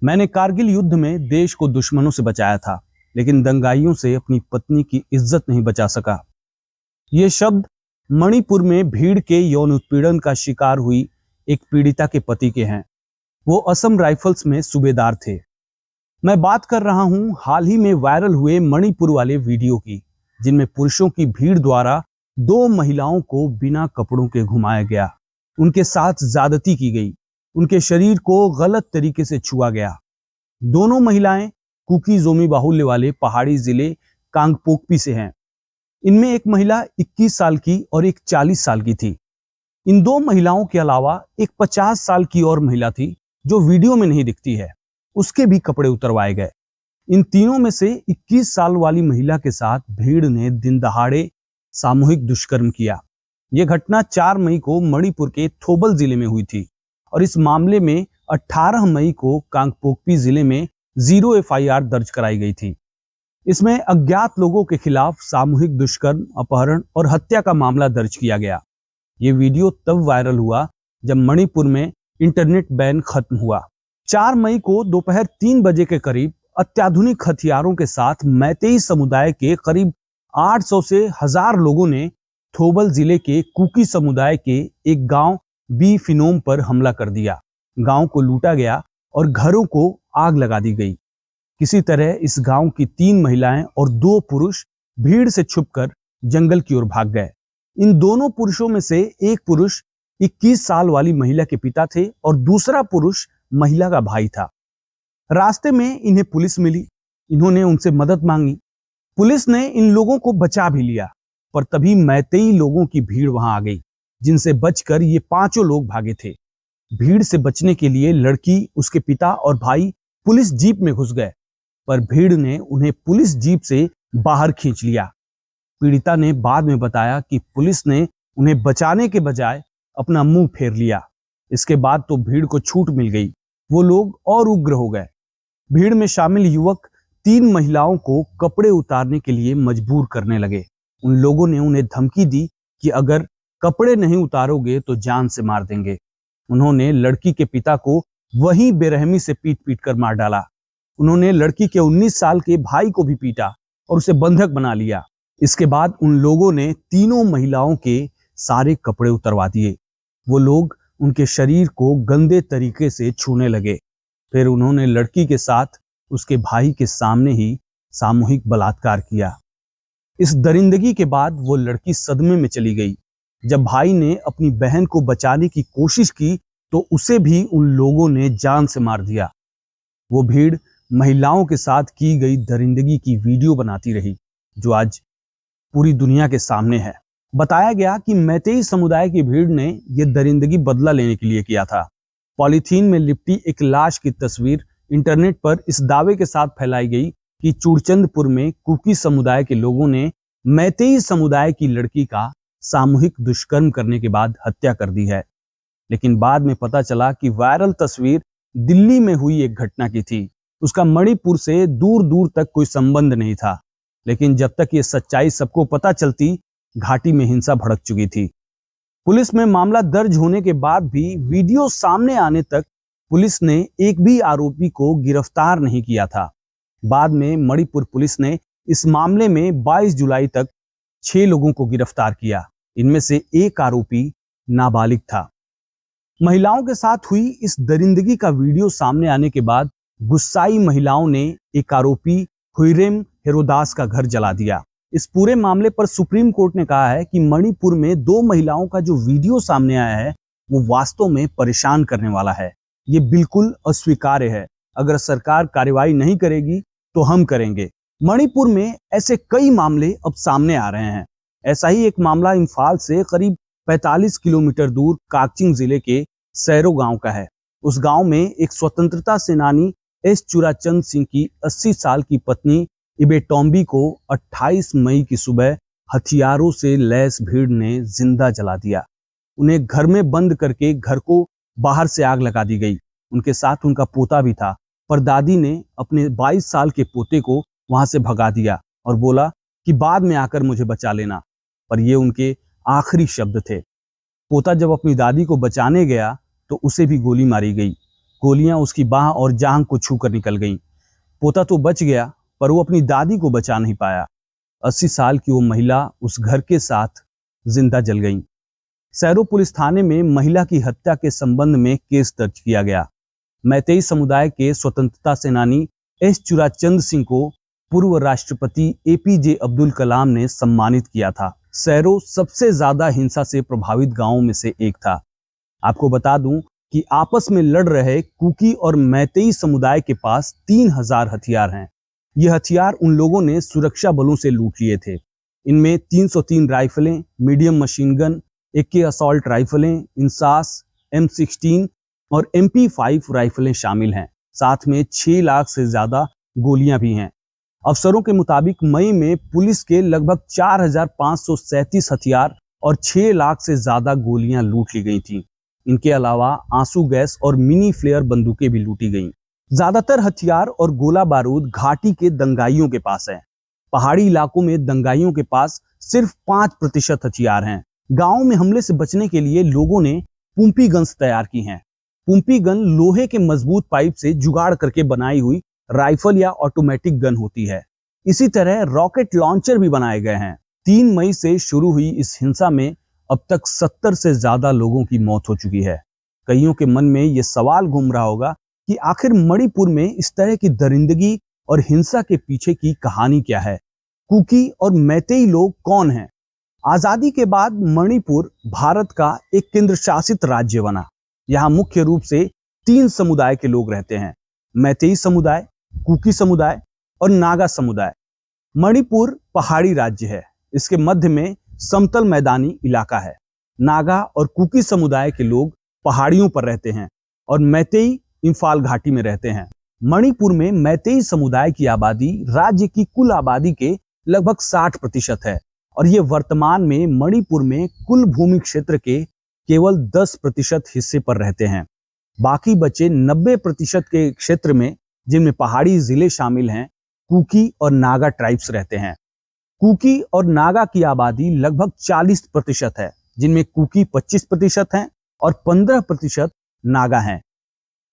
मैंने कारगिल युद्ध में देश को दुश्मनों से बचाया था, लेकिन दंगाइयों से अपनी पत्नी की इज्जत नहीं बचा सका। ये शब्द मणिपुर में भीड़ के यौन उत्पीड़न का शिकार हुई एक पीड़िता के पति के हैं। वो असम राइफल्स में सूबेदार थे। मैं बात कर रहा हूं हाल ही में वायरल हुए मणिपुर वाले वीडियो की, जिनमें पुरुषों की भीड़ द्वारा दो महिलाओं को बिना कपड़ों के घुमाया गया, उनके साथ ज्यादती की गई, उनके शरीर को गलत तरीके से छुआ गया। दोनों महिलाएं कुकी जोमी बाहुल्य वाले पहाड़ी जिले कांगपोकपी से हैं। इनमें एक महिला 21 साल की और एक 40 साल की थी। इन दो महिलाओं के अलावा एक 50 साल की और महिला थी जो वीडियो में नहीं दिखती है, उसके भी कपड़े उतरवाए गए। इन तीनों में से 21 साल वाली महिला के साथ भीड़ ने दिन दहाड़े सामूहिक दुष्कर्म किया। यह घटना 4 मई को मणिपुर के थोबल जिले में हुई थी और इस मामले में 18 मई को कांगपोकपी जिले में 0 FIR दर्ज कराई गई थी। इसमें अज्ञात लोगों के खिलाफ सामूहिक दुष्कर्म, अपहरण और हत्या का मामला दर्ज किया गया। ये वीडियो तब वायरल हुआ जब मणिपुर में इंटरनेट बैन खत्म हुआ। 4 मई को दोपहर 3 बजे के करीब अत्याधुनिक हथियारों के साथ मैतेई समुदाय के करीब 800 से 1000 लोगों ने थोबल जिले के कुकी समुदाय के एक गांव बी फिनोम पर हमला कर दिया। गांव को लूटा गया और घरों को आग लगा दी गई। किसी तरह इस गांव की 3 महिलाएं और 2 पुरुष भीड़ से छुपकर जंगल की ओर भाग गए। इन दोनों पुरुषों में से एक पुरुष 21 साल वाली महिला के पिता थे और दूसरा पुरुष महिला का भाई था। रास्ते में इन्हें पुलिस मिली। इन्होंने उनसे मदद मांगी। पुलिस ने इन लोगों को बचा भी लिया, पर तभी मैतेई लोगों की भीड़ वहां आ गई, जिनसे बचकर ये 5 लोग भागे थे। भीड़ से बचने के लिए लड़की, उसके पिता और भाई पुलिस जीप में घुस गए, पर भीड़ ने उन्हें पुलिस जीप से बाहर खींच लिया। पीड़िता ने बाद में बताया कि पुलिस ने उन्हें बचाने के बजाय अपना मुंह फेर लिया। इसके बाद तो भीड़ को छूट मिल गई। वो लोग और उग्र हो गए। भीड़ में शामिल युवक 3 महिलाओं को कपड़े उतारने के लिए मजबूर करने लगे। उन लोगों ने उन्हें धमकी दी कि अगर कपड़े नहीं उतारोगे तो जान से मार देंगे। उन्होंने लड़की के पिता को वहीं बेरहमी से पीट पीट कर मार डाला। उन्होंने लड़की के 19 साल के भाई को भी पीटा और उसे बंधक बना लिया। इसके बाद उन लोगों ने तीनों महिलाओं के सारे कपड़े उतरवा दिए। वो लोग उनके शरीर को गंदे तरीके से छूने लगे। फिर उन्होंने लड़की के साथ उसके भाई के सामने ही सामूहिक बलात्कार किया। इस दरिंदगी के बाद वो लड़की सदमे में चली गई। जब भाई ने अपनी बहन को बचाने की कोशिश की तो उसे भी उन लोगों ने जान से मार दिया। वो भीड़ महिलाओं के साथ की गई दरिंदगी की वीडियो बनाती रही, जो आज पूरी दुनिया के सामने है। बताया गया कि मैतेई समुदाय की भीड़ ने यह दरिंदगी बदला लेने के लिए किया था। पॉलीथीन में लिपटी एक लाश की तस्वीर इंटरनेट पर इस दावे के साथ फैलाई गई कि चूड़चंदपुर में कुकी समुदाय के लोगों ने मैतेई समुदाय की लड़की का सामूहिक दुष्कर्म करने के बाद हत्या कर दी है। लेकिन बाद में पता चला कि वायरल तस्वीर दिल्ली में हुई एक घटना की थी। उसका मणिपुर से दूर दूर तक कोई संबंध नहीं था। लेकिन जब तक ये सच्चाई सबको पता चलती, घाटी में हिंसा भड़क चुकी थी। पुलिस में मामला दर्ज होने के बाद भी वीडियो सामने आने तक पुलिस ने एक भी आरोपी को गिरफ्तार नहीं किया था। बाद में मणिपुर पुलिस ने इस मामले में 22 जुलाई तक 6 लोगों को गिरफ्तार किया। इनमें से एक आरोपी नाबालिग था। महिलाओं के साथ हुई इस दरिंदगी का वीडियो सामने आने के बाद गुस्साई महिलाओं ने एक आरोपी हुइरेम हेरोदास का घर जला दिया। इस पूरे मामले पर सुप्रीम कोर्ट ने कहा है कि मणिपुर में 2 महिलाओं का जो वीडियो सामने आया है वो वास्तव में परेशान करने वाला है। ये बिल्कुल अस्वीकार्य है। अगर सरकार कार्रवाई नहीं करेगी तो हम करेंगे। मणिपुर में ऐसे कई मामले अब सामने आ रहे हैं। ऐसा ही एक मामला इम्फाल से करीब 45 किलोमीटर दूर काकचिंग जिले के सैरो गांव का है। उस गांव में एक स्वतंत्रता सेनानी एस चुराचंद सिंह की 80 साल की पत्नी इबेटोम्बी को 28 मई की सुबह हथियारों से लैस भीड़ ने जिंदा जला दिया। उन्हें घर में बंद करके घर को बाहर से आग लगा दी गई। उनके साथ उनका पोता भी था, पर दादी ने अपने 22 साल के पोते को वहां से भगा दिया और बोला कि बाद में आकर मुझे बचा लेना। पर ये उनके आखिरी शब्द थे। पोता जब अपनी दादी को बचाने गया तो उसे भी गोली मारी गई। गोलियां उसकी बाह और जांघ को छूकर निकल गईं। पोता तो बच गया, पर वो अपनी दादी को बचा नहीं पाया। 80 साल की वो महिला उस घर के साथ जिंदा जल गई। सैरो पुलिस थाने में महिला की हत्या के संबंध में केस दर्ज किया गया। मैतेई समुदाय के स्वतंत्रता सेनानी एस चुराचंद सिंह को पूर्व राष्ट्रपति एपीजे अब्दुल कलाम ने सम्मानित किया था। सैरो सबसे ज्यादा हिंसा से प्रभावित गांवों में से एक था। आपको बता दूं कि आपस में लड़ रहे कुकी और मैतेई समुदाय के पास 3000 हथियार हैं। ये हथियार उन लोगों ने सुरक्षा बलों से लूट लिए थे। इनमें 303 राइफलें, medium machine gun, AK assault राइफलें, इंसास, M16 और MP5 राइफलें शामिल हैं। साथ में 6 लाख से ज्यादा गोलियां भी हैं। अफसरों के मुताबिक मई में पुलिस के लगभग 4537 हथियार और 6 लाख से ज्यादा गोलियां लूट ली गई थीं। इनके अलावा आंसू गैस और मिनी फ्लेयर बंदूकें भी लूटी गईं। ज्यादातर हथियार और गोला बारूद घाटी के दंगाइयों के पास है। पहाड़ी इलाकों में दंगाइयों के पास सिर्फ 5% हथियार हैं। गांव में हमले से बचने के लिए लोगों ने पुम्पी गन्स तैयार की हैं। पुम्पी गन लोहे के मजबूत पाइप से जुगाड़ करके बनाई हुई राइफल या ऑटोमेटिक गन होती है। इसी तरह रॉकेट लॉन्चर भी बनाए गए हैं। 3 मई से शुरू हुई इस हिंसा में अब तक 70 से ज्यादा लोगों की मौत हो चुकी है। कईयों के मन में यह सवाल घूम रहा होगा कि आखिर मणिपुर में इस तरह की दरिंदगी और हिंसा के पीछे की कहानी क्या है। कुकी और मैतेई लोग कौन हैं? आजादी के बाद मणिपुर भारत का एक केंद्र शासित राज्य बना। यहाँ मुख्य रूप से 3 समुदाय के लोग रहते हैं: मैतेई समुदाय, कुकी समुदाय और नागा समुदाय। मणिपुर पहाड़ी राज्य है। इसके मध्य में समतल मैदानी इलाका है। नागा और कुकी समुदाय के लोग पहाड़ियों पर रहते हैं और मैतेई इंफाल घाटी में रहते हैं। मणिपुर में मैतेई समुदाय की आबादी राज्य की कुल आबादी के लगभग 60% है और ये वर्तमान में मणिपुर में कुल भूमि क्षेत्र के केवल 10% हिस्से पर रहते हैं। बाकी बचे 90% के क्षेत्र में, जिनमें पहाड़ी जिले शामिल हैं, कुकी और नागा ट्राइब्स रहते हैं। कुकी और नागा की आबादी लगभग 40% है, जिनमें कुकी 25% हैं और 15% नागा हैं।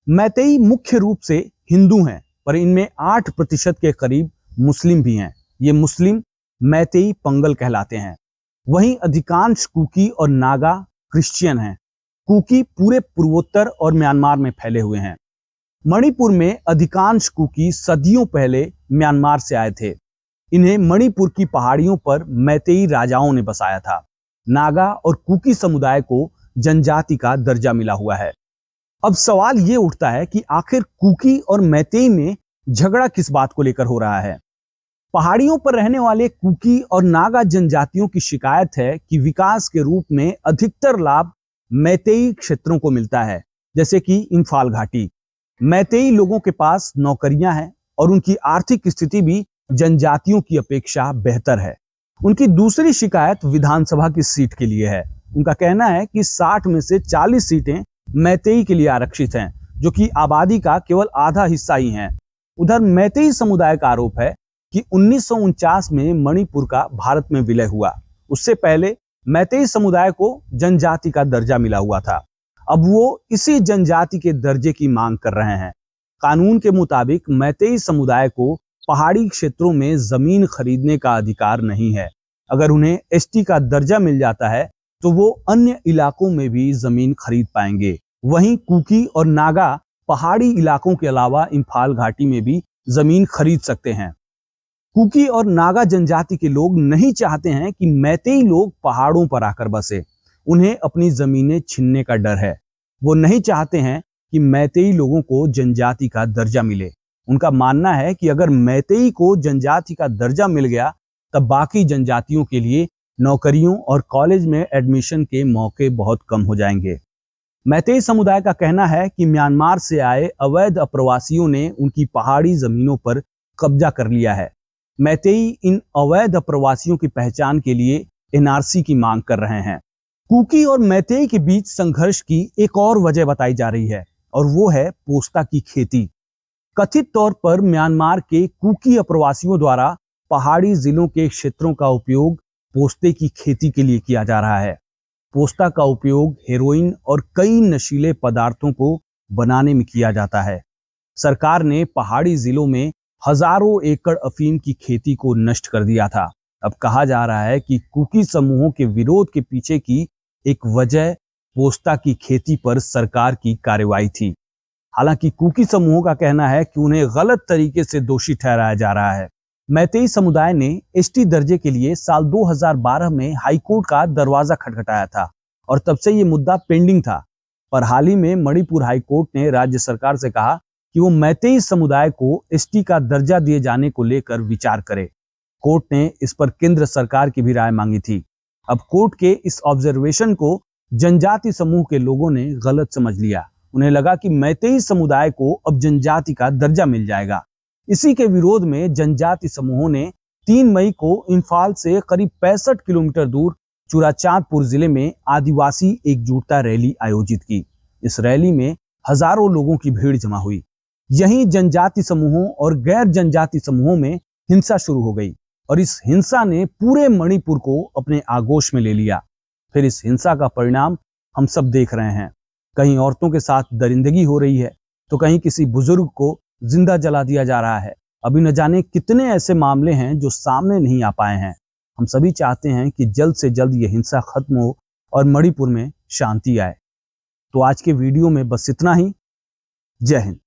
मैतेई मुख्य रूप से हिंदू हैं, पर इनमें 8% के करीब मुस्लिम भी हैं। ये मुस्लिम मैतेई पंगल कहलाते हैं। वहीं अधिकांश कुकी और नागा क्रिश्चियन हैं। कुकी पूरे पूर्वोत्तर और म्यांमार में फैले हुए हैं। मणिपुर में अधिकांश कुकी सदियों पहले म्यांमार से आए थे। इन्हें मणिपुर की पहाड़ियों पर मैतेई राजाओं ने बसाया था। नागा और कुकी समुदाय को जनजाति का दर्जा मिला हुआ है। अब सवाल ये उठता है कि आखिर कुकी और मैतेई में झगड़ा किस बात को लेकर हो रहा है। पहाड़ियों पर रहने वाले कुकी और नागा जनजातियों की शिकायत है कि विकास के रूप में अधिकतर लाभ मैतेई क्षेत्रों को मिलता है, जैसे कि इंफाल घाटी। मैतेई लोगों के पास नौकरियां हैं और उनकी आर्थिक स्थिति भी जनजातियों की अपेक्षा बेहतर है। उनकी दूसरी शिकायत विधानसभा की सीट के लिए है। उनका कहना है कि 60 में से 40 सीटें मैतेई के लिए आरक्षित हैं, जो कि आबादी का केवल आधा हिस्सा ही हैं। उधर मैतेई समुदाय का आरोप है कि 1949 में मणिपुर का भारत में विलय हुआ। उससे पहले मैतेई समुदाय को जनजाति का दर्जा मिला हुआ था। अब वो इसी जनजाति के दर्जे की मांग कर रहे हैं। कानून के मुताबिक मैतेई समुदाय को पहाड़ी क्षेत्रों में जमीन खरीदने का अधिकार नहीं है। अगर उन्हें ST का दर्जा मिल जाता है तो वो अन्य इलाकों में भी जमीन खरीद पाएंगे। वहीं कुकी और नागा पहाड़ी इलाकों के अलावा इंफाल घाटी में भी जमीन खरीद सकते हैं। कुकी और नागा जनजाति के लोग नहीं चाहते हैं कि मैतेई लोग पहाड़ों पर आकर बसे। उन्हें अपनी जमीनें छीनने का डर है। वो नहीं चाहते हैं कि मैतेई लोगों को जनजाति का दर्जा मिले। उनका मानना है कि अगर मैतेई को जनजाति का दर्जा मिल गया तब बाकी जनजातियों के लिए नौकरियों और कॉलेज में एडमिशन के मौके बहुत कम हो जाएंगे। मैतेई समुदाय का कहना है कि म्यांमार से आए अवैध अप्रवासियों ने उनकी पहाड़ी जमीनों पर कब्जा कर लिया है। मैतेई इन अवैध अप्रवासियों की पहचान के लिए NRC की मांग कर रहे हैं। कुकी और मैतेई के बीच संघर्ष की एक और वजह बताई जा रही है और वो है पोस्ता की खेती। कथित तौर पर म्यांमार के कुकी अप्रवासियों द्वारा पहाड़ी जिलों के क्षेत्रों का उपयोग पोस्ते की खेती के लिए किया जा रहा है। पोस्ता का उपयोग हेरोइन और कई नशीले पदार्थों को बनाने में किया जाता है। सरकार ने पहाड़ी जिलों में हजारों एकड़ अफीम की खेती को नष्ट कर दिया था। अब कहा जा रहा है कि कुकी समूहों के विरोध के पीछे की एक वजह पोस्ता की खेती पर सरकार की कार्रवाई थी। हालांकि कुकी समूहों का कहना है कि उन्हें गलत तरीके से दोषी ठहराया जा रहा है। मैतेई समुदाय ने एसटी दर्जे के लिए साल 2012 में हाईकोर्ट का दरवाजा खटखटाया था और तब से ये मुद्दा पेंडिंग था। पर हाल ही में मणिपुर हाईकोर्ट ने राज्य सरकार से कहा कि वो मैतेई समुदाय को एसटी का दर्जा दिए जाने को लेकर विचार करे। कोर्ट ने इस पर केंद्र सरकार की भी राय मांगी थी। अब कोर्ट के इस ऑब्जर्वेशन को जनजाति समूह के लोगों ने गलत समझ लिया। उन्हें लगा कि मैतेई समुदाय को अब जनजाति का दर्जा मिल जाएगा। इसी के विरोध में जनजाति समूहों ने 3 मई को इम्फाल से करीब 65 किलोमीटर दूर चुराचांदपुर जिले में आदिवासी एकजुटता रैली आयोजित की। इस रैली में हजारों लोगों की भीड़ जमा हुई। यहीं जनजाति समूहों और गैर जनजाति समूहों में हिंसा शुरू हो गई और इस हिंसा ने पूरे मणिपुर को अपने आगोश में ले लिया। फिर इस हिंसा का परिणाम हम सब देख रहे हैं। कहीं औरतों के साथ दरिंदगी हो रही है तो कहीं किसी बुजुर्ग को जिंदा जला दिया जा रहा है। अभी न जाने कितने ऐसे मामले हैं जो सामने नहीं आ पाए हैं। हम सभी चाहते हैं कि जल्द से जल्द ये हिंसा खत्म हो और मणिपुर में शांति आए। तो आज के वीडियो में बस इतना ही। जय हिंद।